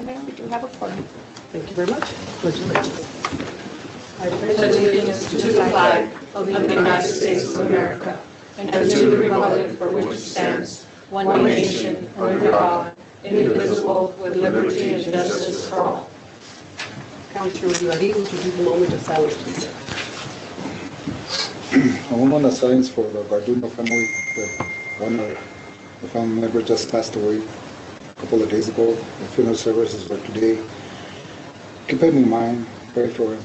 Mayor, we do have a quorum. Thank you very much. Pledge allegiance. I pledge allegiance to the flag of the United States of America and to the republic for which it stands, one nation, under God, indivisible, with liberty and justice for all. Councilor, would you are able to do the moment of silence, please? A moment of silence for the Garduno family. The family member just passed away a couple of days ago. The funeral services were today. Keep him in mind, pray for him.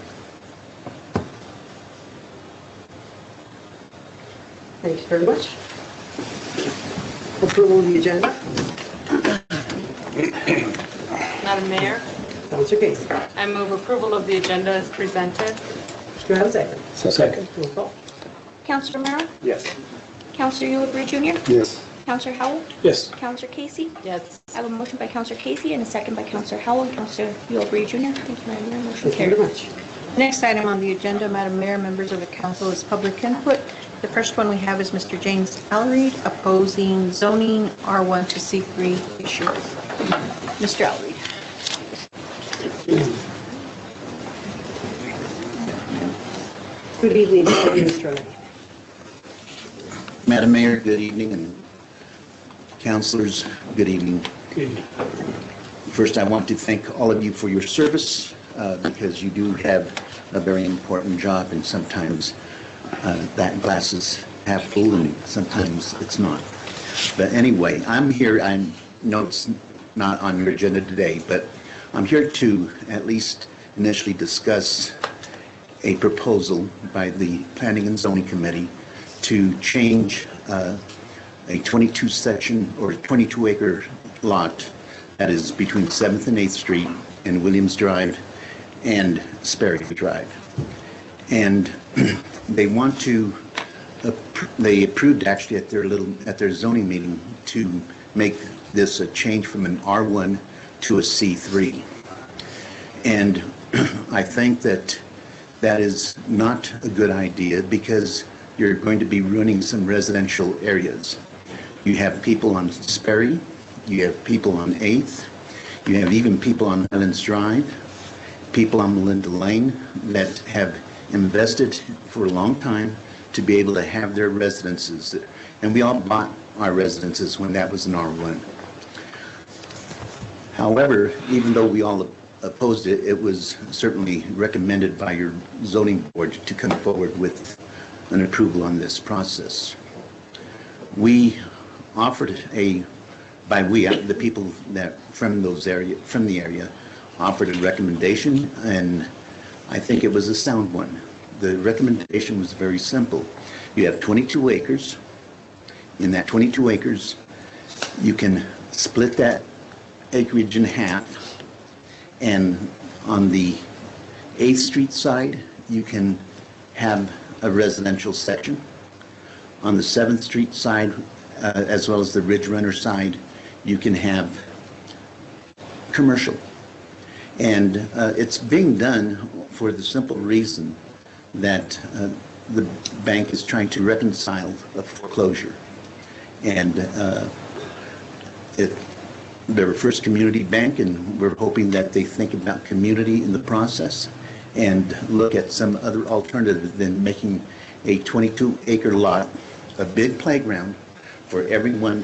Thank you very much. Approval of the agenda. Madam Mayor, Councilor Casey. I move approval of the agenda as presented. Do I have a second? Second. Roll call. Councilor Merrill? Yes. Councilor Eulabry Jr.? Yes. Councilor Howell? Yes. Councilor Casey? Yes. I have a motion by Councilor Casey and a second by Councilor Howell and Councilor Eulabry Jr. Thank you, Madam Mayor. Motion Thank you very carried. much. Next item on the agenda, Madam Mayor, members of the council, is public input. The first one we have is Mr. James Allery opposing zoning R1 to C3 issue. Mr. Allery. Good evening, Mr. Lee. Madam Mayor, good evening, and councilors, good evening. Good evening. First, I want to thank all of you for your service because you do have a very important job, and sometimes that glass is half full and sometimes it's not. But anyway, I'm here. I know it's not on your agenda today, but I'm here to at least initially discuss a proposal by the Planning and Zoning Committee to change a 22 section or 22 acre lot that is between 7th and 8th Street and Williams Drive and Sperry Drive. And they want to, they approved actually at their zoning meeting to make this a change from an R1 to a C3. And I think that that is not a good idea because you're going to be ruining some residential areas. You have people on Sperry, you have people on 8th, you have even people on Highlands Drive, people on Melinda Lane that have invested for a long time to be able to have their residences. And we all bought our residences when that was an R1. However, even though we all opposed it, it was certainly recommended by your zoning board to come forward with an approval on this process. We offered the people that from the area offered a recommendation, and I think it was a sound one. The recommendation was very simple. You have 22 acres. In that 22 acres, you can split that acreage in half, and on the 8th Street side, you can have a residential section. On the 7th Street side, as well as the Ridge Runner side, you can have commercial. And it's being done for the simple reason that the bank is trying to reconcile a foreclosure. And they're a First Community Bank, and we're hoping that they think about community in the process and look at some other alternative than making a 22-acre lot a big playground for everyone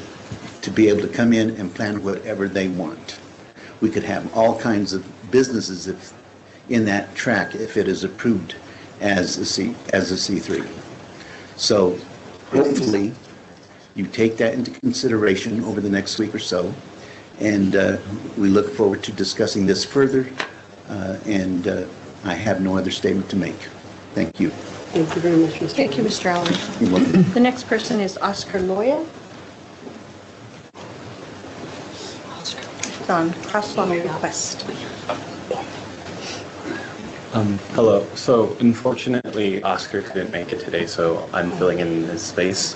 to be able to come in and plan whatever they want. We could have all kinds of businesses in that tract if it is approved as a C3. So hopefully you take that into consideration over the next week or so, and we look forward to discussing this further, and I have no other statement to make. Thank you. Thank you very much, Mr. Thank you, Mr. Allery. You're welcome. The next person is Oscar Loya. It's on crosswalk request. Hello. So unfortunately, Oscar couldn't make it today, so I'm filling in his space.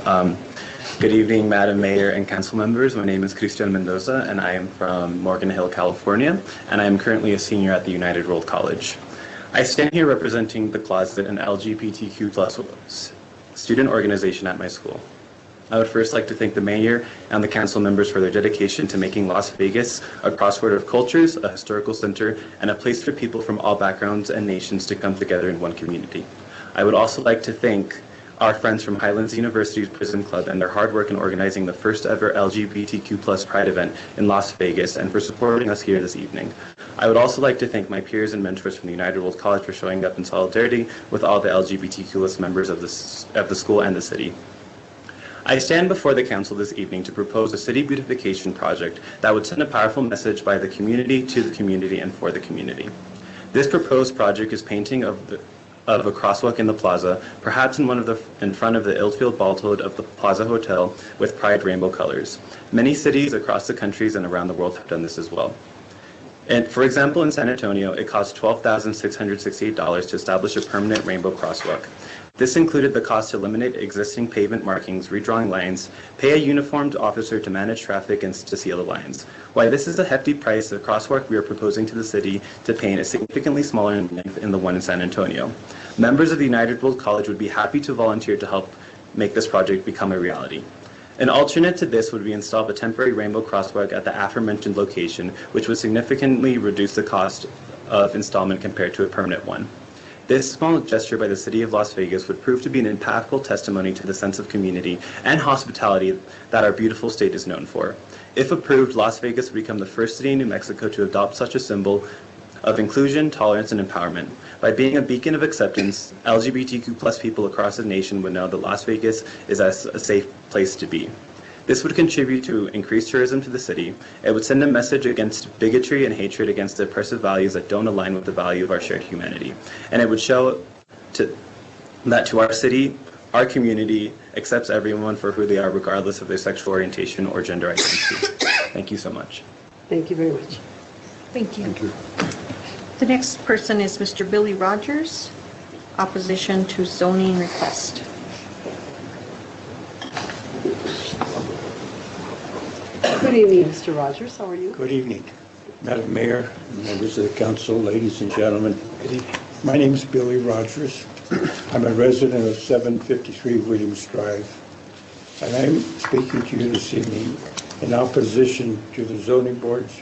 Good evening, Madam Mayor and council members. My name is Cristian Mendoza, and I am from Morgan Hill, California, and I am currently a senior at the United World College. I stand here representing The Closet, an LGBTQ+ student organization at my school. I would first like to thank the mayor and the council members for their dedication to making Las Vegas a crossroad of cultures, a historical center, and a place for people from all backgrounds and nations to come together in one community. I would also like to thank our friends from Highlands University's Prison Club and their hard work in organizing the first ever LGBTQ+ Pride event in Las Vegas and for supporting us here this evening. I would also like to thank my peers and mentors from the United World College for showing up in solidarity with all the LGBTQ+ members of the school and the city. I stand before the council this evening to propose a city beautification project that would send a powerful message by the community to the community and for the community. This proposed project is painting of a crosswalk in the plaza, perhaps in front of the Ilfeld Baltode of the Plaza Hotel with pride rainbow colors. Many cities across the countries and around the world have done this as well. And for example, in San Antonio, it cost $12,668 to establish a permanent rainbow crosswalk. This included the cost to eliminate existing pavement markings, redrawing lines, pay a uniformed officer to manage traffic, and to seal the lines. While this is a hefty price, the crosswalk we are proposing to the city to paint is significantly smaller in length than the one in San Antonio. Members of the United World College would be happy to volunteer to help make this project become a reality. An alternate to this would be install a temporary rainbow crosswalk at the aforementioned location, which would significantly reduce the cost of installment compared to a permanent one. This small gesture by the city of Las Vegas would prove to be an impactful testimony to the sense of community and hospitality that our beautiful state is known for. If approved, Las Vegas would become the first city in New Mexico to adopt such a symbol of inclusion, tolerance, and empowerment. By being a beacon of acceptance, LGBTQ+ people across the nation would know that Las Vegas is a safe place to be. This would contribute to increased tourism to the city. It would send a message against bigotry and hatred against the oppressive values that don't align with the value of our shared humanity. And it would show that our city, our community, accepts everyone for who they are, regardless of their sexual orientation or gender identity. Thank you so much. Thank you very much. Thank you. Thank you. The next person is Mr. Billy Rogers, opposition to zoning request. Good evening, Mr. Rogers. How are you? Good evening, Madam Mayor, members of the council, ladies and gentlemen. My name is Billy Rogers. I'm a resident of 753 Williams Drive, and I'm speaking to you this evening in opposition to the zoning board's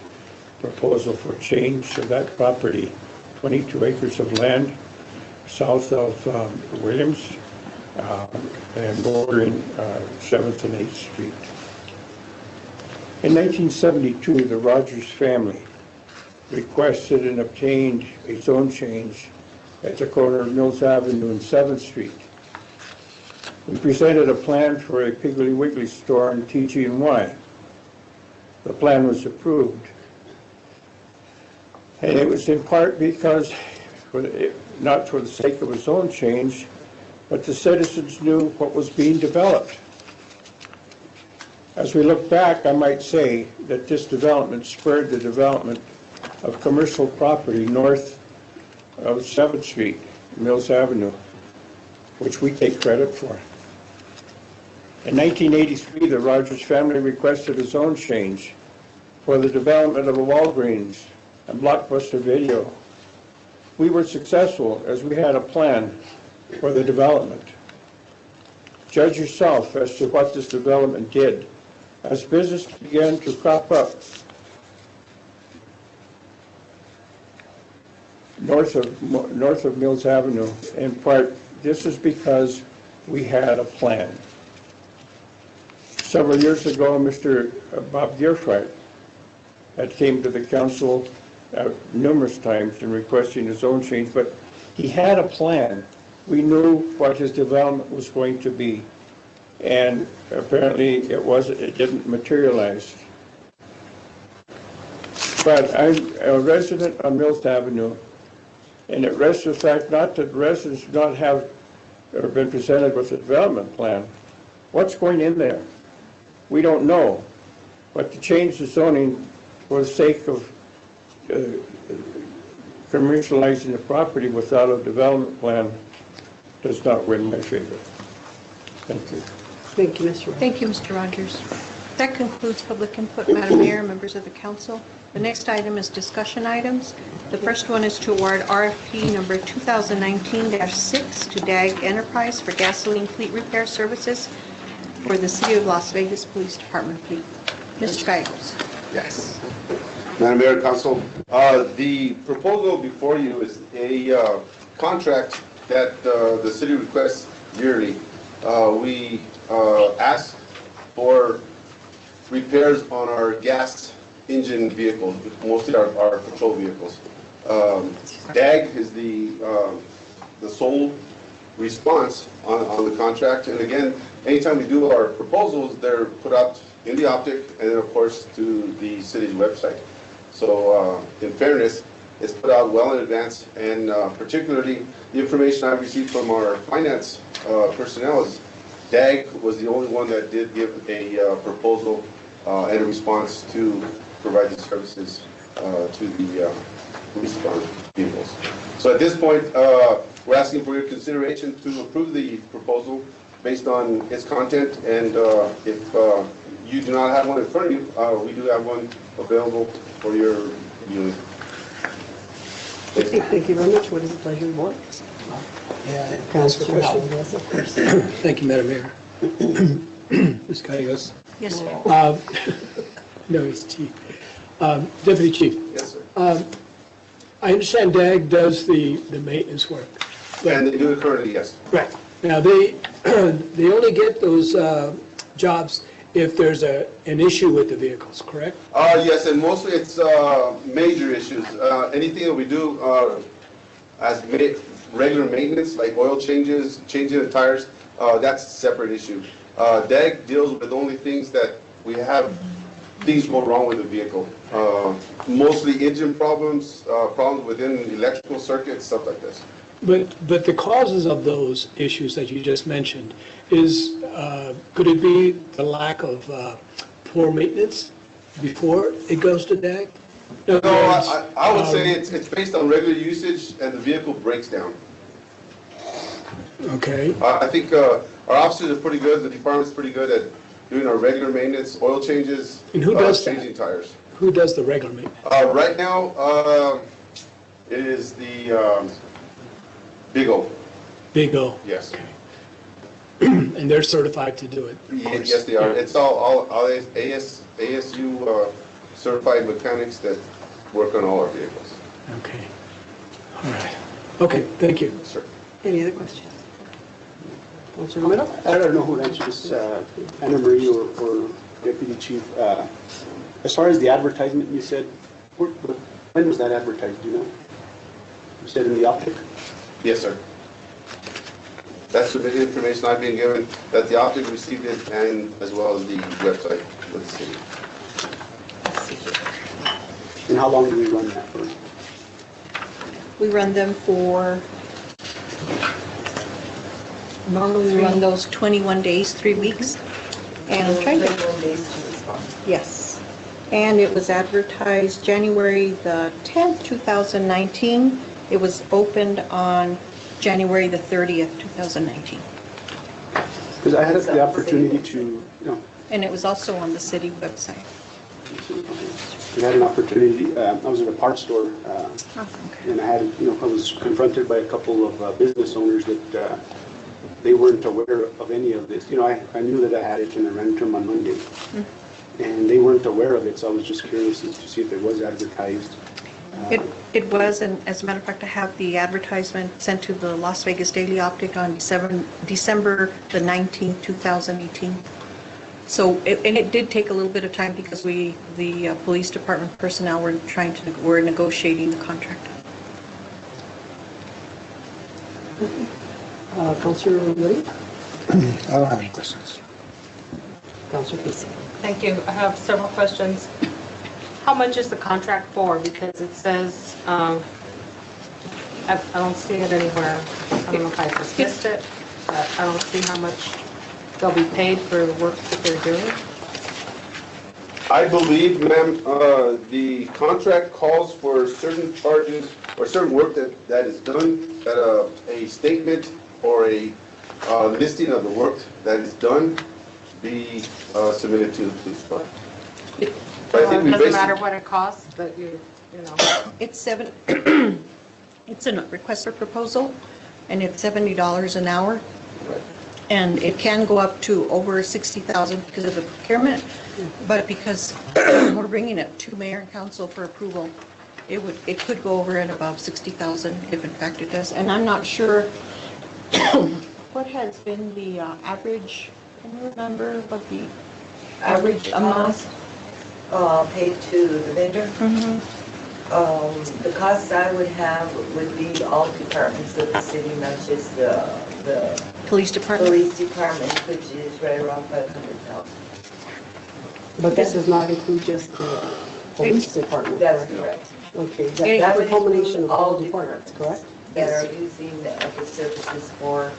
proposal for change of that property, 22 acres of land south of Williams and bordering 7th and 8th Street. In 1972, the Rogers family requested and obtained a zone change at the corner of Mills Avenue and 7th Street. We presented a plan for a Piggly Wiggly store on TG&Y. The plan was approved. And it was in part because, not for the sake of a zone change, but the citizens knew what was being developed. As we look back, I might say that this development spurred the development of commercial property north of 7th Street, Mills Avenue, which we take credit for. In 1983, the Rogers family requested a zone change for the development of a Walgreens and Blockbuster Video. We were successful as we had a plan for the development. Judge yourself as to what this development did. As business began to crop up north of Mills Avenue, in part, this is because we had a plan. Several years ago, Mr. Bob Gearfright had came to the council numerous times in requesting a zone change, but he had a plan. We knew what his development was going to be, and apparently it didn't materialize. But I'm a resident on Mills Avenue, and it rests the fact not that residents do not have or been presented with a development plan. What's going in there? We don't know. But to change the zoning for the sake of commercializing the property without a development plan does not win my favor. Thank you. Thank you, Mr. Rogers. Thank you, Mr. Rogers. That concludes public input, Madam Mayor, members of the council. The next item is discussion items. The first one is to award RFP number 2019-6 to DAG Enterprise for gasoline fleet repair services for the City of Las Vegas Police Department, please. Mr. Gallegos. Yes. Madam Mayor, Council, the proposal before you is a contract that the city requests yearly. We ask for repairs on our gas engine vehicles, mostly our patrol vehicles. DAG is the sole response on the contract. And again, anytime we do our proposals, they're put out in the optic and then of course to the city's website. So in fairness, it's put out well in advance, and particularly the information I received from our finance personnel is DAG was the only one that did give a proposal and a response to provide the services to the police department vehicles. So at this point, we're asking for your consideration to approve the proposal based on its content, and if you do not have one in front of you, we do have one available for your viewing. Thank you very much. What is the pleasure of the board? Councilor Howell, yes, of course. Thank you, Madam Mayor. Ms. Gallegos. Yes, sir. No, it's Chief. Deputy Chief. Yes, sir. I understand DAG does the maintenance work. And they do it currently, yes. Right. Now, they only get those jobs if there's an issue with the vehicles, correct? Yes, and mostly it's major issues. Anything that we do as regular maintenance, like oil changes, changing the tires, that's a separate issue. DAG deals with only things that we have things go wrong with the vehicle. Mostly engine problems, problems within electrical circuits, stuff like this. But the causes of those issues that you just mentioned is, could it be the lack of poor maintenance before it goes to DAG? No, I would say it's based on regular usage and the vehicle breaks down. Okay. I think our officers are pretty good, the department's pretty good at doing our regular maintenance, oil changes, And who does that? changing tires. Who does the regular maintenance? Right now, it is the Big O, Big O, yes. and they're certified to do it. of course. Yes, they are. It's all ASU certified mechanics that work on all our vehicles. Okay. All right. Okay, thank you. Sir. Any other questions? Councilor Romero? I don't know who answers this, Anna Marie or Deputy Chief. As far as the advertisement, you said, when was that advertised, do you know? You said in the optic? Yes, sir. That's the information I've been given, that the optic received it, and as well as the website of the city. And how long do we run that for? We run them for, normally we run those 21 days, 3 weeks. And I'm trying to, yes. And it was advertised January the 10th, 2019. It was opened on January the 30th, 2019. Because I had the opportunity to, And it was also on the city website. I had an opportunity, I was at a parts store, Okay. and I had, I was confronted by a couple of business owners that they weren't aware of any of this. I knew that I had it and I ran into them on Monday. And they weren't aware of it, so I was just curious as to see if it was advertised. It was, and as a matter of fact, I have the advertisement sent to the Las Vegas Daily Optic on December the 19th, 2018. So, and it did take a little bit of time because the police department personnel were negotiating the contract. Councilor Romero? I don't have any questions. Councilor Casey? Thank you. I have several questions. How much is the contract for? Because it says, I don't see it anywhere. I don't know if I just missed it, but I don't see how much they'll be paid for the work that they're doing. I believe, ma'am, the contract calls for certain charges or certain work that is done, that a statement or a listing of the work that is done be submitted to the police department. So it doesn't matter what it costs, but you know. It's it's a request for proposal, and it's $70 an hour. Right. And it can go up to over 60,000 because of the procurement, but because we're bringing it to mayor and council for approval, it could go over and above 60,000 if in fact it does. And I'm not sure what has been the average, can you remember what the average amount? Paid to the vendor. The costs I would have would be all departments of the city, not just the Police department? police department, which is right around 500,000. But that does not include just the police department, That's correct? correct. Okay, That that's would the culmination of include all all departments, correct? That are using the services for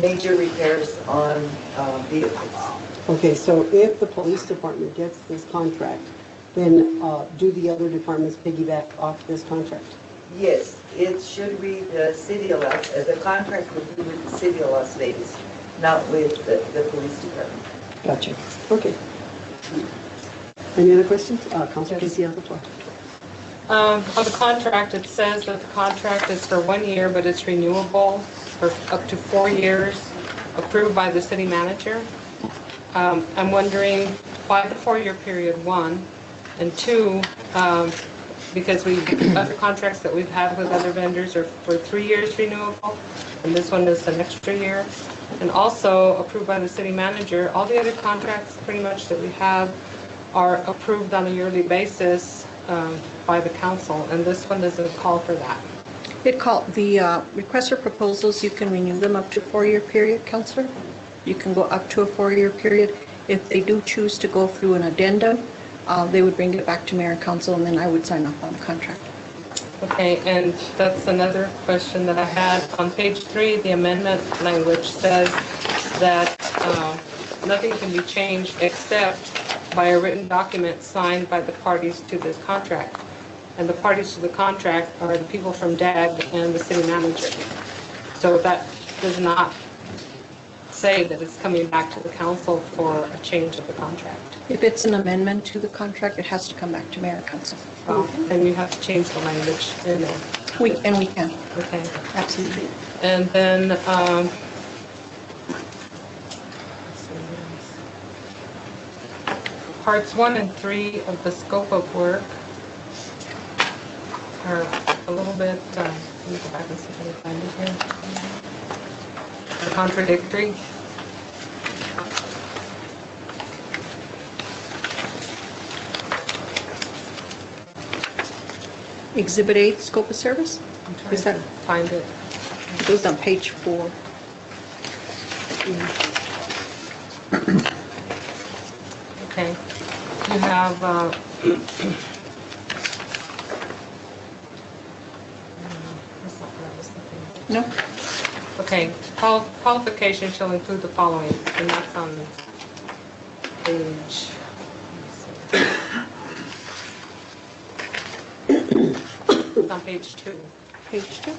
major repairs on vehicles. Okay, so if the police department gets this contract, then do the other departments piggyback off this contract? Yes, it should read the city of Las, the contract would be with the city of Las Vegas, not with the police department. Gotcha. Okay. Any other questions? Councilor Casey has the floor. On the contract, it says that the contract is for 1 year, but it's renewable for up to 4 years, approved by the city manager. I'm wondering why the 4-year period, one, and two, because other contracts that we've had with other vendors are for 3 years renewable, and this one is an extra year. And also approved by the city manager. All the other contracts pretty much that we have are approved on a yearly basis by the council, and this one doesn't call for that. The request for proposals, you can renew them up to a 4-year period, Councillor. You can go up to a 4-year period. If they do choose to go through an addendum, they would bring it back to mayor and council, and then I would sign off on the contract. Okay, and that's another question that I had. On page 3, the amendment language says that nothing can be changed except by a written document signed by the parties to this contract. And the parties to the contract are the people from DAG and the city manager. So that does not say that it's coming back to the council for a change of the contract. If it's an amendment to the contract, it has to come back to mayor and council. And you have to change the language in there. We can, Okay. absolutely. And then, parts 1 and 3 of the scope of work are a little bit, let me go back and see if I can find it here. Are contradictory. Exhibit 8, scope of service? Is that, Find it. it goes on page 4. Okay. You have, No? okay, qualifications shall include the following, and that's on page, it's on page 2. Page 2.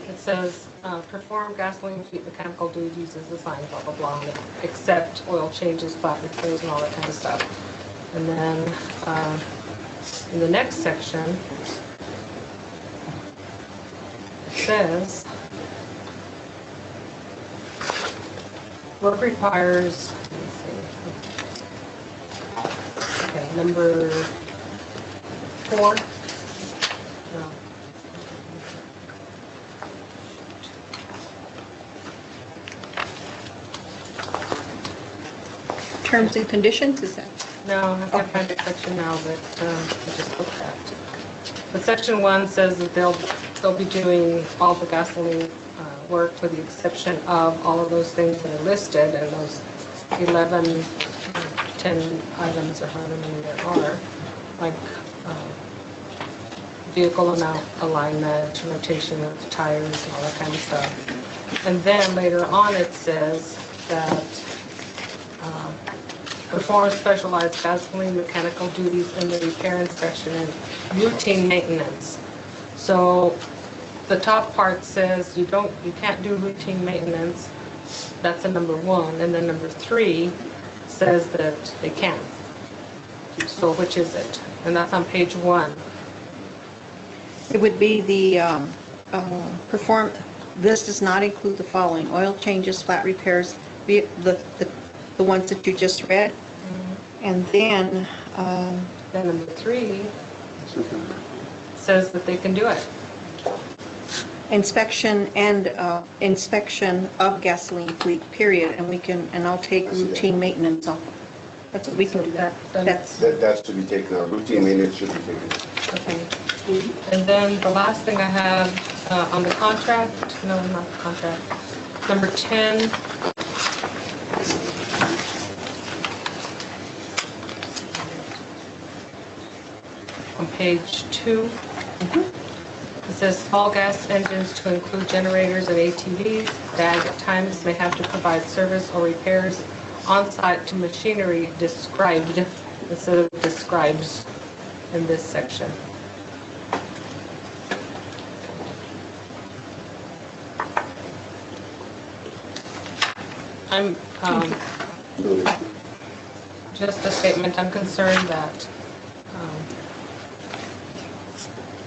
It says, perform gasoline fleet mechanical duties as assigned, blah, blah, blah, except oil changes, flat repairs, and all that kind of stuff. And then, in the next section, it says, work requires, let's see, okay, number 4. No. Terms and conditions, is that? No, I can't find the section now that I just looked at. But section 1 says that they'll be doing all the gasoline work with the exception of all of those things that are listed, and those 11, 10 items or however many there are, like vehicle alignment, rotation of the tires, and all that kind of stuff. And then later on it says that perform specialized gasoline mechanical duties in the repair, inspection, and routine maintenance. So the top part says you can't do routine maintenance. That's a number 1. And then number 3 says that they can. So which is it? And that's on page 1. It would be the this does not include the following: oil changes, flat repairs, the ones that you just read. And then, Then number 3 says that they can do it. inspection of gasoline fleet, period, and I'll take routine maintenance off. That's what we can do. That's, That should be taken out. Routine maintenance should be taken out. Okay. And then the last thing I have on the contract, no, not the contract, number 10. On page 2. It says small gas engines to include generators and ATVs. DAG at times may have to provide service or repairs on-site to machinery described instead of describes in this section. I'm, just a statement, I'm concerned that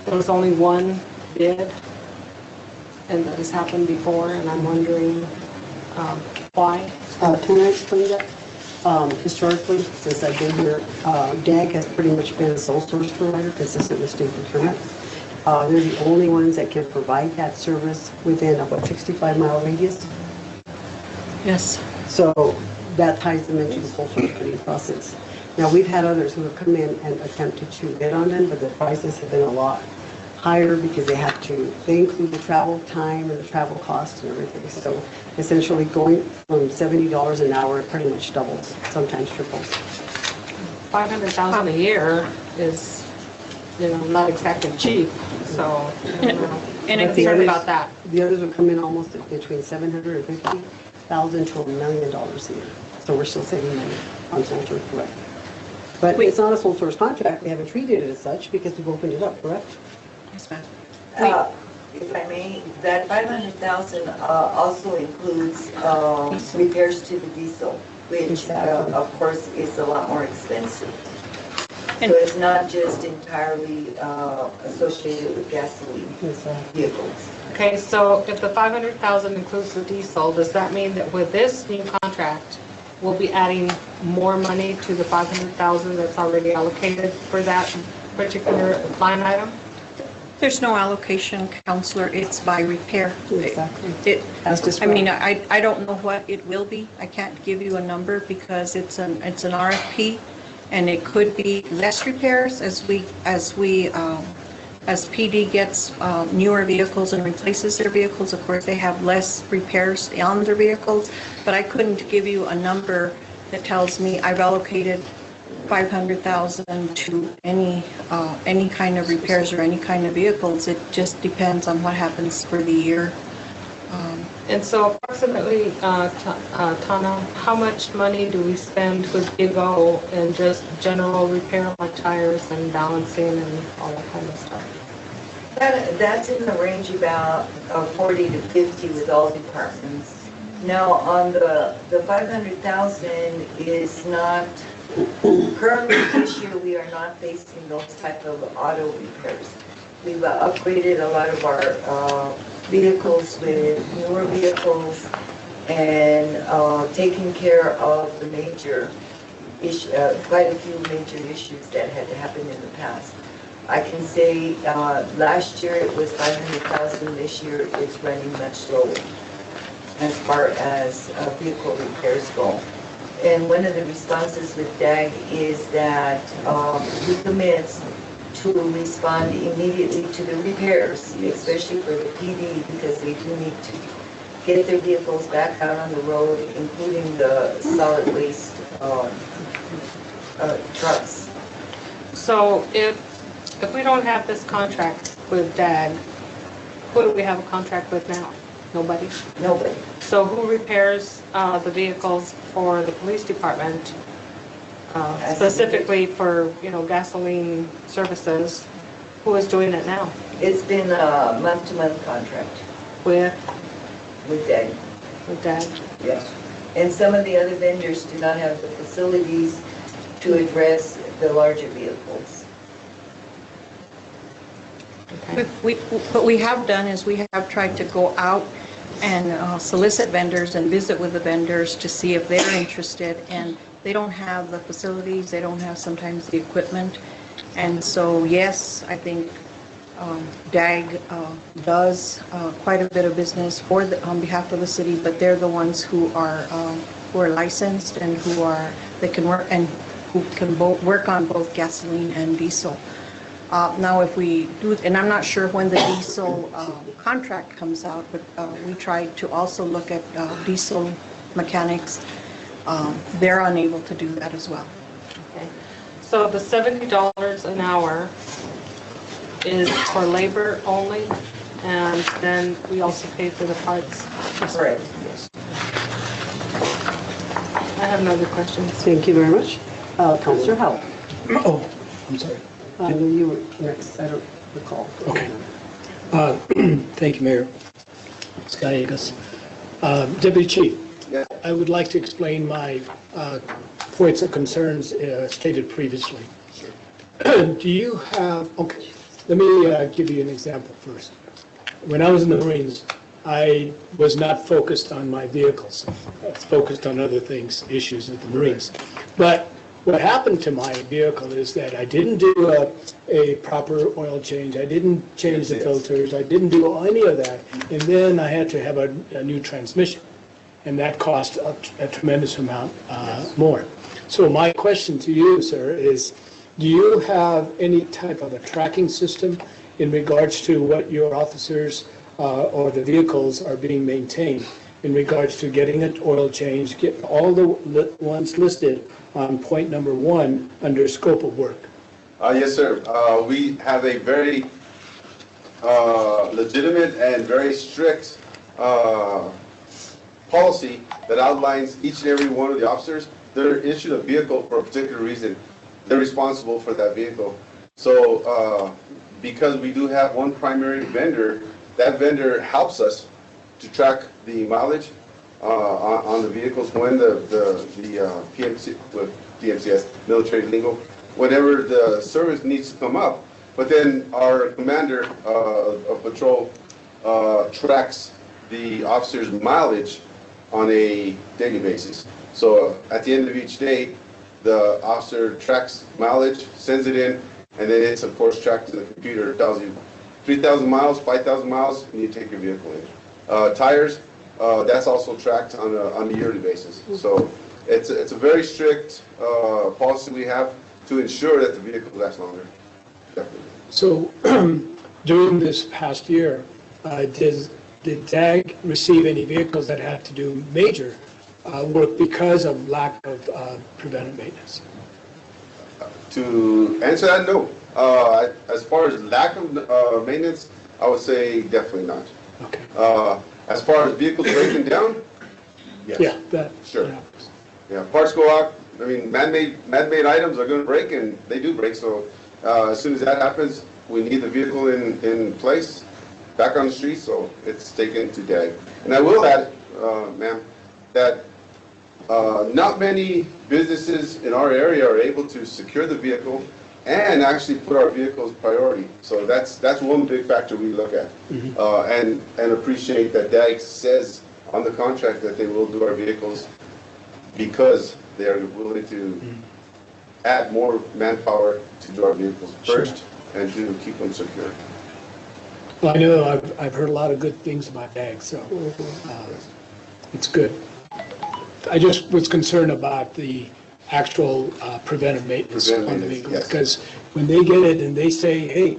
there was only one bid, and that has happened before, and I'm wondering why. Can I explain that? Historically, since I've been here, DAG has pretty much been a sole source provider, consistent with state procurement. They're the only ones that can provide that service within a 65-mile radius. yes. So that ties them into the sole source bidding process. Now, we've had others who have come in and attempted to bid on them, but the prices have been a lot higher because they include the travel time and the travel cost and everything. So essentially going from $70 an hour, it pretty much doubles, sometimes triples. $500,000 a year is, not exactly cheap, so I don't know. And I'm if concerned about that. The others would come in almost between $750,000 to $1 million a year. So we're still saving money on sole source, correct? But it's not a sole source contract. We haven't treated it as such because we've opened it up, correct? Yes, ma'am. If I may, that 500,000 also includes repairs to the diesel, which Exactly. of course is a lot more expensive. So And- it's not just entirely associated with gasoline vehicles. Okay, so if the $500,000 includes the diesel, does that mean that with this new contract, we'll be adding more money to the $500,000 that's already allocated for that particular line item? There's no allocation, Counselor, it's by repair. Exactly. I As described. mean, I don't know what it will be. I can't give you a number because it's an RFP, and it could be less repairs as PD gets newer vehicles and replaces their vehicles. Of course, they have less repairs on their vehicles, but I couldn't give you a number that tells me I've allocated 500,000 to any kind of repairs or any kind of vehicles. It just depends on what happens for the year. And so approximately, Tana, how much money do we spend with Gigo in just general repair like tires and balancing and all that kind of stuff? That's in the range about 40 to 50 with all departments. Now, on the 500,000 is not, currently this year we are not facing those type of auto repairs. We've upgraded a lot of our vehicles with newer vehicles and taking care of the major issue, quite a few major issues that had happened in the past. I can say last year it was 500,000. This year it's running much lower as far as vehicle repairs go. And one of the responses with DAG is that he commits to respond immediately to the repairs, especially for the PD, because they do need to get their vehicles back out on the road, including the solid waste trucks. So if we don't have this contract with DAG, who do we have a contract with now? Nobody? Nobody. So who repairs the vehicles for the police department, specifically for, gasoline services? Who is doing it now? It's been a month-to-month contract With with DAG. DAG? Yes. And some of the other vendors do not have the facilities to address the larger vehicles. What we have done is we have tried to go out and solicit vendors and visit with the vendors to see if they're interested, and they don't have the facilities, they don't have sometimes the equipment. And so, yes, I think DAG does quite a bit of business on behalf of the city, but they're the ones who are licensed and they can work and who can work on both gasoline and diesel. Now, if we do, and I'm not sure when the diesel contract comes out, but we tried to also look at diesel mechanics. They're unable to do that as well. Okay. So the $70 an hour is for labor only, and then we also pay for the parts. Correct. I have no other questions. Thank you very much. Councillor Howell. Oh, I'm sorry. You were next, I don't recall. Okay. Thank you, Mayor Skallegas. Deputy Chief, Yes. I would like to explain my points of concerns stated previously. Do you have, okay, let me give you an example first. When I was in the Marines, I was not focused on my vehicles. I was focused on other things, issues with the Marines. But what happened to my vehicle is that I didn't do a proper oil change. I didn't change the filters. I didn't do any of that. And then I had to have a new transmission. And that cost a tremendous amount more. So my question to you, sir, is do you have any type of a tracking system in regards to what your officers or the vehicles are being maintained in regards to getting an oil change, get all the ones listed on point number 1 under scope of work? Yes, sir. We have a very legitimate and very strict policy that outlines each and every one of the officers. They're issued a vehicle for a particular reason. They're responsible for that vehicle. So because we do have one primary vendor, that vendor helps us to track the mileage on the vehicles when the PMC, DMCS, military lingo, whenever the service needs to come up. But then our commander of patrol tracks the officer's mileage on a daily basis. So at the end of each day, the officer tracks mileage, sends it in, and then it's of course tracked to the computer. It tells you 3,000 miles, 5,000 miles, and you take your vehicle in. Tires, that's also tracked on a yearly basis. So it's a very strict policy we have to ensure that the vehicle lasts longer. Definitely. So during this past year, did DAG receive any vehicles that had to do major work because of lack of preventive maintenance? To answer that, no. As far as lack of maintenance, I would say definitely not. Okay. As far as vehicles breaking down, yes. Yeah, that Sure. happens. Yeah, parts go out. I mean, man-made items are going to break, and they do break. So as soon as that happens, we need the vehicle in place, back on the street, so it's taken to DAG. And I will add, ma'am, that not many businesses in our area are able to secure the vehicle and actually put our vehicles priority. So that's one big factor we look at, and appreciate that DAG says on the contract that they will do our vehicles because they are willing to add more manpower to do our vehicles first and to keep them secure. Well, I know I've heard a lot of good things about DAG, so it's good. I just was concerned about the actual preventive maintenance on the vehicle, yes. because when they get it and they say, hey,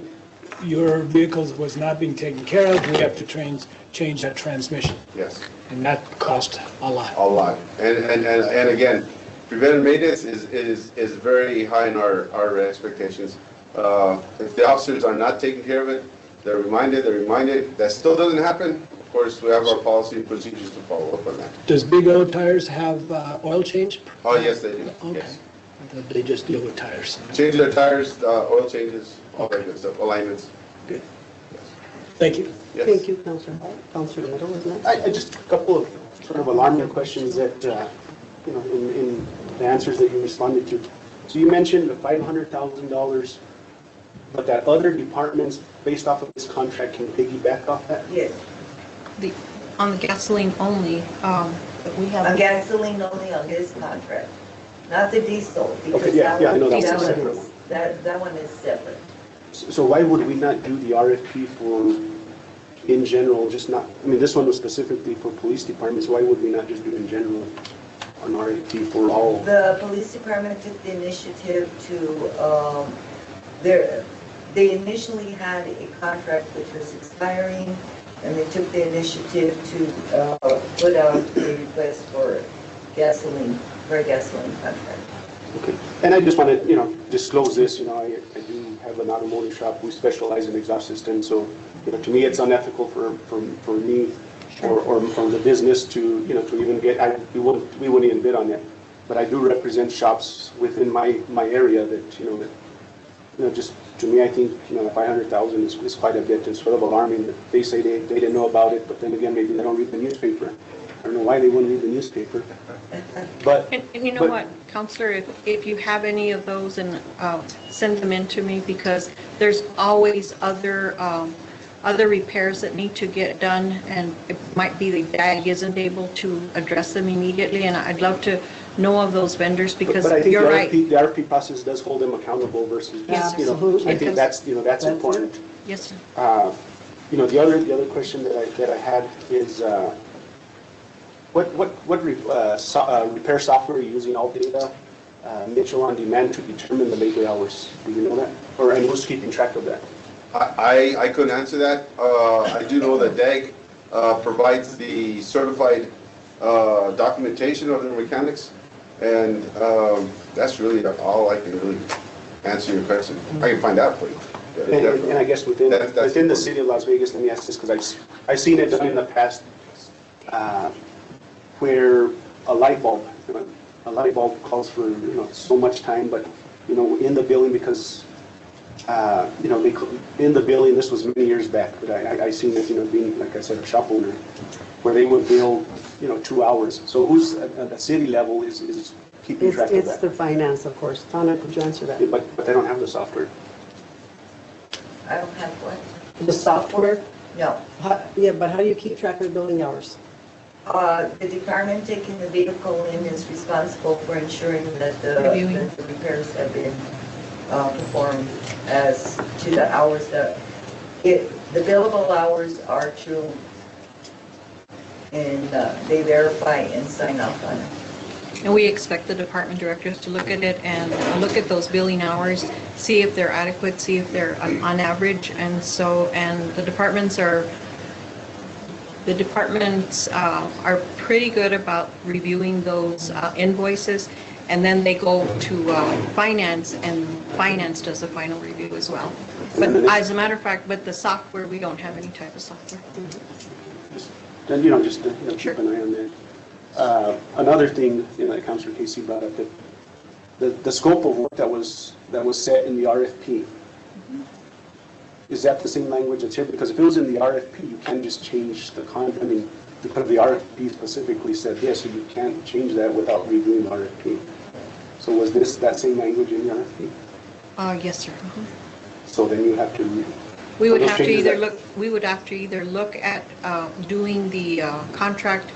your vehicle was not being taken care of, we have to change that transmission. Yes. And that cost a lot. A lot. And again, preventive maintenance is very high in our expectations. If the officers are not taking care of it, they're reminded. That still doesn't happen. Of course, we have our policy and procedures to follow up on that. Does Big O Tires have oil change? Oh, yes, they do. Okay. Yes. They just deal with tires. Change their tires, oil changes, all that good stuff, alignments. Good. Thank you. Yes. Thank you, Councillor Hall. Councillor Little, wasn't it? I just a couple of sort of alarming questions that, in the answers that you responded to. So you mentioned the $500,000, but that other departments, based off of this contract, can piggyback off that? Yes, On the gasoline only, but we have. on gasoline only on this contract, not the diesel. because Okay, yeah, I know that's a that one separate is- one. That one is separate. So why would we not do the RFP for, in general, just not, I mean, this one was specifically for police departments, why would we not just do in general an RFP for all? The police department took the initiative to, they initially had a contract which was expiring, and they took the initiative to put out a request for gasoline, for a gasoline contract. Okay. And I just want to, disclose this, I do have an automotive shop, we specialize in exhaust systems, so, to me, it's unethical for me or the business to, to even get, we wouldn't even bid on it. But I do represent shops within my area that, just, to me, I think, 500,000 is quite a bit. It's sort of alarming that they say they didn't know about it, but then again, maybe they don't read the newspaper. I don't know why they wouldn't read the newspaper. But. And you know what, Counselor, if you have any of those, and send them in to me, because there's always other repairs that need to get done, and it might be the DAG isn't able to address them immediately, and I'd love to know of those vendors, because But I think you're right. the RFP process does hold them accountable versus, Yes, absolutely. I think that's important. Yes, sir. The other question that I had is, what repair software are you using, AllData, Mitchell On Demand, to determine the labor hours? Do you know that? And who's keeping track of that? I couldn't answer that. I do know that DAG provides the certified documentation of the mechanics, and that's really all I can really answer your question. I can find out for you. And I guess within That's the important. city of Las Vegas, let me ask this, because I've seen it done in the past, where a light bulb calls for, so much time, but, in the building, because, in the building, this was many years back, but I seen it, being, like I said, a shop owner, where they would bill, 2 hours. So who's at the city level is keeping track of It's that? the finance, of course. Tana, could you answer that? But they don't have the software. I don't have one. The software? No. Yeah, but how do you keep track of the building hours? The department taking the vehicle in is responsible for ensuring that the repairs have been performed as to the hours that, the billable hours are true, and they verify and sign off on it. And we expect the department directors to look at it and look at those billing hours, see if they're adequate, see if they're on average, and the departments are pretty good about reviewing those invoices, and then they go to finance, and finance does the final review as well. But as a matter of fact, with the software, we don't have any type of software. Then, just keep an eye on that. Another thing, that Councilor Casey brought up, that the scope of work that was set in the RFP, is that the same language that's here? Because if it was in the RFP, you can't just change the because the RFP specifically said this, so you can't change that without redoing the RFP. So was this that same language in the RFP? Yes, sir. So then you have to. We would those have to changes either that- look at doing the contract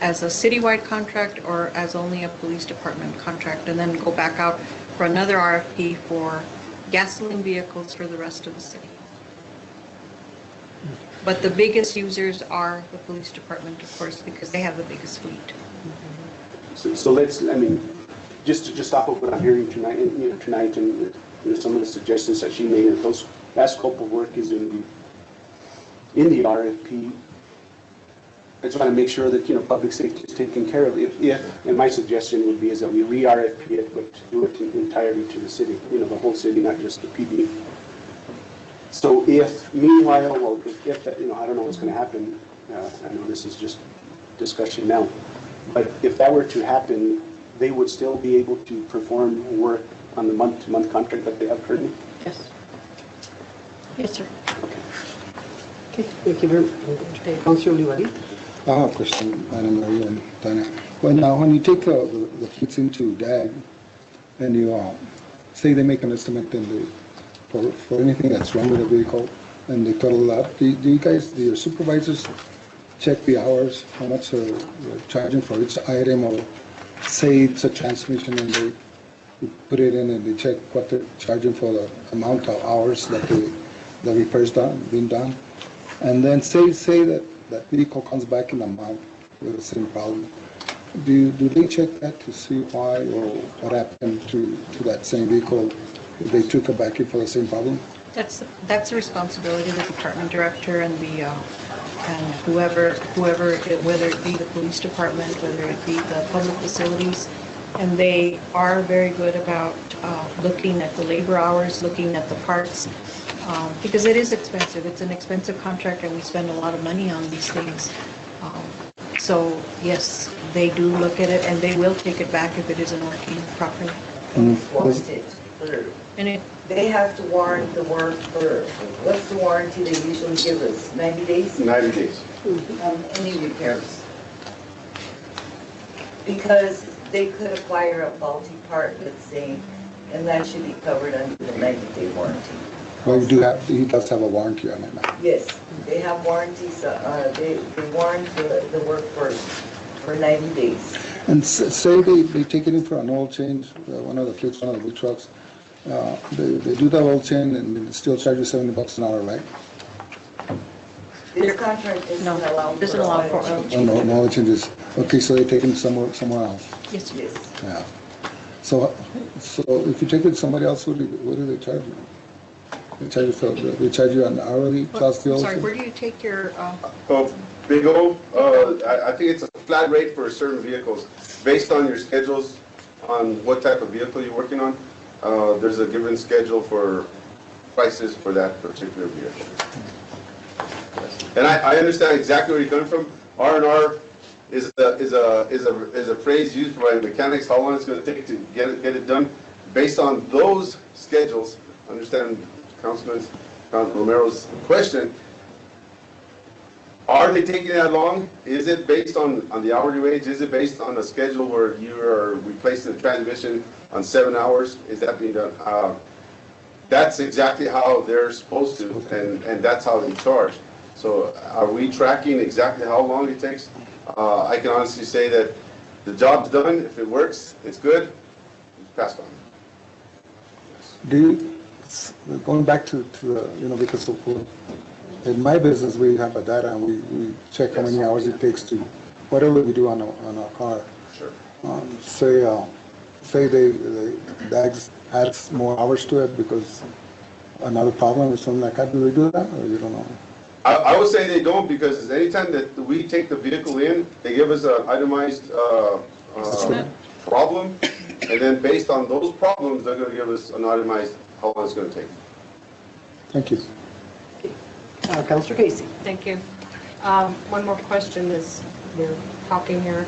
as a citywide contract or as only a police department contract, and then go back out for another RFP for gasoline vehicles for the rest of the city. But the biggest users are the police department, of course, because they have the biggest fleet. So let's, just off of what I'm hearing tonight, and some of the suggestions that she made, if that scope of work is in the RFP, I just want to make sure that, public safety is taken care of. And my suggestion would be is that we re-RFP it, but do it entirely to the city, the whole city, not just the PD. So if meanwhile, if that, I don't know what's going to happen. I know this is just discussion now, but if that were to happen, they would still be able to perform work on the month-to-month contract that they have currently? Yes. Yes, sir. Okay, thank you very much. Councilor Olivari? I have a question, Madam Mayor and Tanya. When you take the fleets into DAG and you say they make an estimate for anything that's wrong with the vehicle and they total it up, do you guys, do your supervisors check the hours, how much they're charging for each item, or say it's a transmission and they put it in and they check what they're charging for the amount of hours that the repair's being done? And then say that vehicle comes back in a month with the same problem. Do they check that to see why or what happened to that same vehicle if they took it back in for the same problem? That's the responsibility of the department director and and whoever, whether it be the police department, whether it be the public facilities. And they are very good about looking at the labor hours, looking at the parts, because it is expensive. It's an expensive contract and we spend a lot of money on these things. So yes, they do look at it and they will take it back if it isn't working properly. Warranted for, And they have to warrant the work for, what's the warranty they usually give us? 90 days? 90 days. Any repairs? Because they could acquire a faulty part, let's say, and that should be covered under the 90-day warranty. Well, he does have a warranty on it now. Yes, they have warranties, they warrant the work for 90 days. And say they take it in for an oil change, one of the fleets, one of the big trucks, they do the oil change and they still charge you $70 an hour, right? This contract doesn't allow for oil Oh, no oil changes. Okay, so they take it somewhere else. Yes. Yes. Yeah. So if you take it to somebody else, what do they charge you? They charge you an hourly plus the oil Sorry, change? where do you take your, Big O, I think it's a flat rate for certain vehicles. Based on your schedules, on what type of vehicle you're working on, there's a given schedule for prices for that particular vehicle. And I understand exactly where you're coming from. R&R is a phrase used by mechanics, how long it's going to take to get it done. Based on those schedules, understand Councilman Romero's question, are they taking that long? Is it based on the hourly wage? Is it based on a schedule where you are replacing the transmission on 7 hours? Is that being done? That's exactly how they're supposed to, and that's how they charge. So are we tracking exactly how long it takes? I can honestly say that the job's done. If it works, it's good. It's passed on. Going back to because in my business we have a data and we check how many hours it takes to whatever we do on a car. Sure. Say the adds more hours to it because another problem or something like that. Do they do that or you don't know? I would say they don't, because anytime that we take the vehicle in, they give us an itemized problem, and then based on those problems, they're going to give us an itemized how long it's going to take. Thank you. Councilor Casey. Thank you. One more question as we're talking here.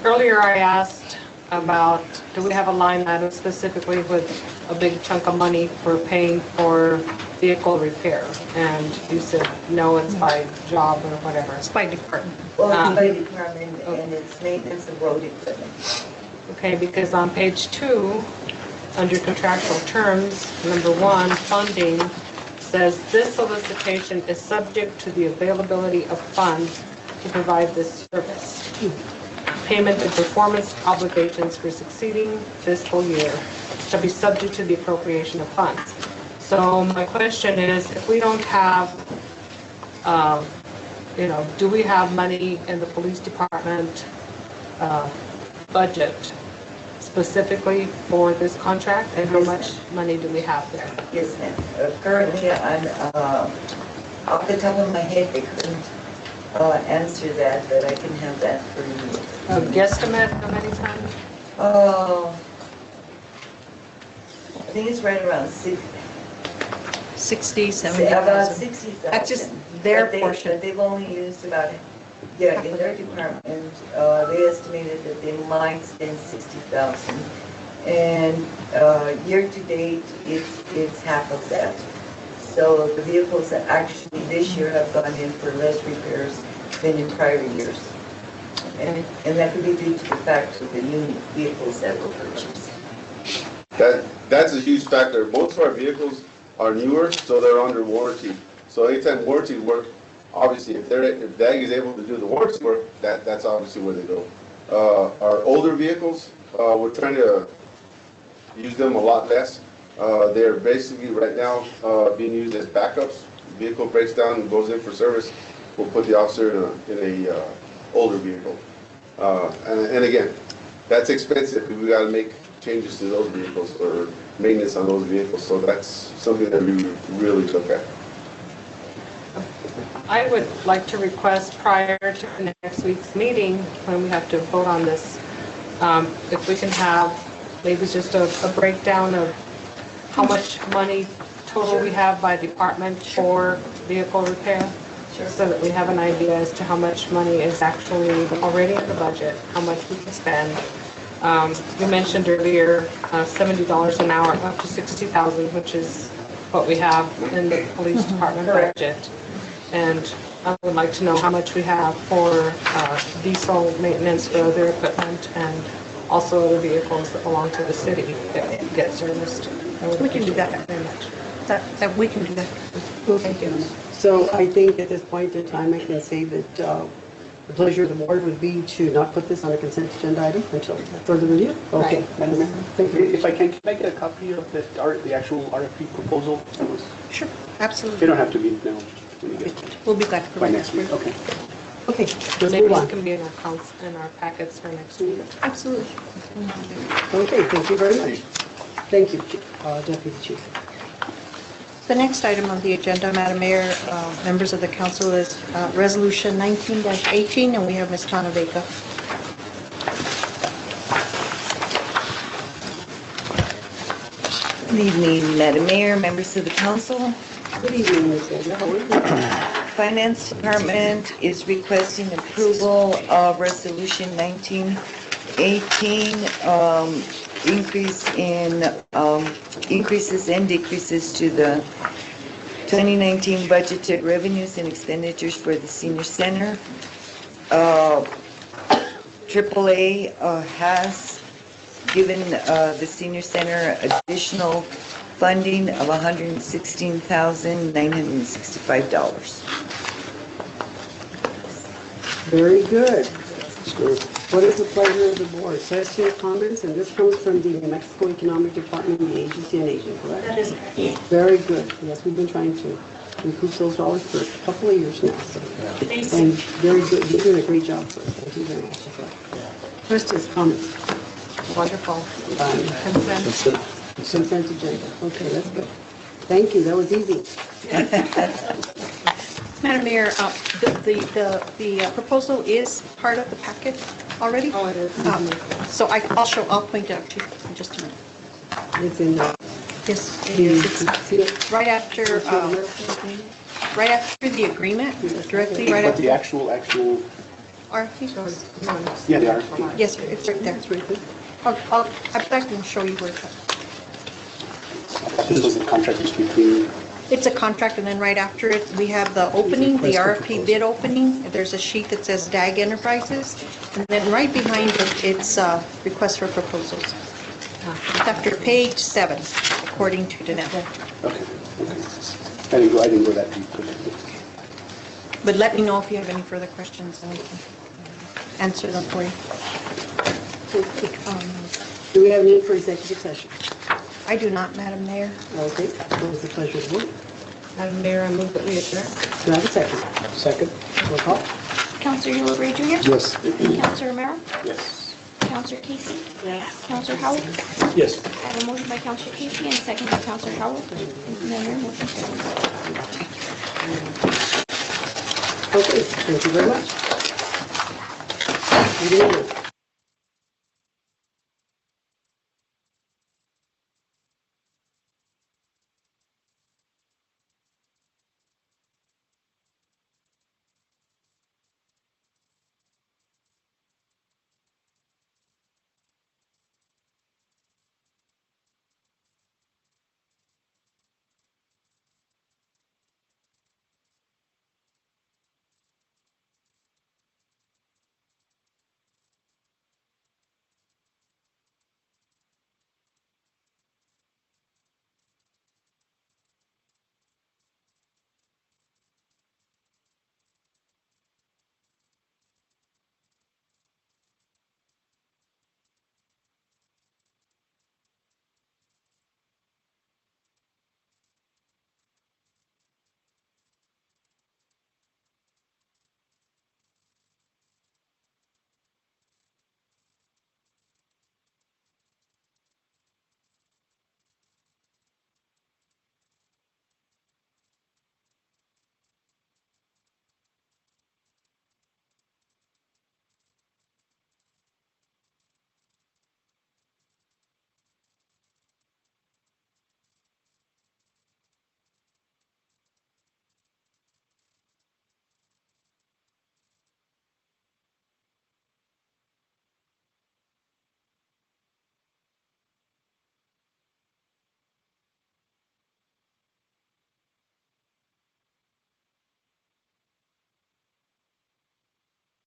Earlier I asked about, do we have a line item specifically with a big chunk of money for paying for vehicle repair? And you said, no, it's by job or whatever. it's by department. Well, it's by department and it's maintenance of road equipment. Okay, because on page 2, under contractual terms, number 1, funding, says this solicitation is subject to the availability of funds to provide this service. Payment of performance obligations for succeeding fiscal year shall be subject to the appropriation of funds. So my question is, if we don't have, do we have money in the police department budget specifically for this contract, and how much money do we have there? Yes, ma'am. Currently, I'm, off the top of my head, I couldn't answer that, but I can have that for you. A guesstimate how many times? I think it's right around 60, 70,000. about 60,000. That's just their portion. But they've only used about, in their department, they estimated that they might spend 60,000. And year to date, it's half of that. So the vehicles that actually this year have gone in for less repairs than in prior years. And that could be due to the fact of the new vehicles that were purchased. That's a huge factor. Most of our vehicles are newer, so they're under warranty. So anytime warranty work, obviously, if DAG is able to do the warranty work, that's obviously where they go. Our older vehicles, we're trying to use them a lot less. They're basically right now being used as backups. Vehicle breaks down and goes in for service, we'll put the officer in a older vehicle. And again, that's expensive because we got to make changes to those vehicles or maintenance on those vehicles. So that's something that we really look at. I would like to request prior to next week's meeting, when we have to vote on this, if we can have maybe just a breakdown of how much money total we have by department for vehicle repair, so that we have an idea as to how much money is actually already in the budget, how much we can spend. You mentioned earlier $70 an hour up to $60,000, which is what we have in the police department budget. And I would like to know how much we have for diesel maintenance for other equipment and also other vehicles that belong to the city that get serviced. We can do that very much. That we can do that. Thank you. So I think at this point in time, I can say that the pleasure of the board would be to not put this on a consent agenda item until further review. Okay. Right. Madam Mayor, Thank you. if I can I get a copy of the actual RFP proposal? Sure, They absolutely. don't have to be now, when you get We'll be glad to by provide next that. week, okay. Okay, let's Maybe move it on. can be in our packets for next week. Absolutely. Okay, thank you very much. Thank you, Deputy Chief. The next item on the agenda, Madam Mayor, members of the council, is Resolution 19-18, and we have Ms. Tana Vega. Good evening, Madam Mayor, members of the council. Good evening, Ms. Vega. How are you? Finance Department is requesting approval of Resolution 1918, increases and decreases to the 2019 budgeted revenues and expenditures for the senior center. AAA has given the senior center additional funding of $116,965. Very good. What is the pleasure of the board? Questions, comments, and this comes from the New Mexico Economic Department, the Agency on Aging, correct? That is, Very good. Yes, we've been trying to recoup those dollars for a couple of years now. So. thanks. And very good. You're doing a great job for us. Thank you very much. Questions, comments? Wonderful. Consent. Consent agenda. Okay, that's good. Thank you. That was easy. Madam Mayor, the proposal is part of the packet already. Oh, it is. So I'll point it out to you in just a minute. It's in the. Yes, it is. It's right after the agreement, directly right But after the actual, RFP. yeah, the RFP. Yes, sir, it's right there. I can show you where it's at. This was the contract between, It's a contract, and then right after it, we have the opening, the RFP bid opening. There's a sheet that says DAG Enterprises, and then right behind it, it's request for proposals. It's after page 7, according to Danette. okay. I didn't go that deep. But let me know if you have any further questions, and we can answer them for you. Do we have a need for executive session? I do not, Madam Mayor. Okay, what is the pleasure of the board? Madam Mayor, I move that we adjourn. Do I have a second? Second? Roll call. Counselor Yulibri Jr.? Yes. Counselor Romero? Yes. Counselor Casey? Counselor Howard? Yes. I have a motion by Counselor Casey and a second by Counselor Howard. Mayor, motion carries. Okay, thank you very much. Meeting adjourned.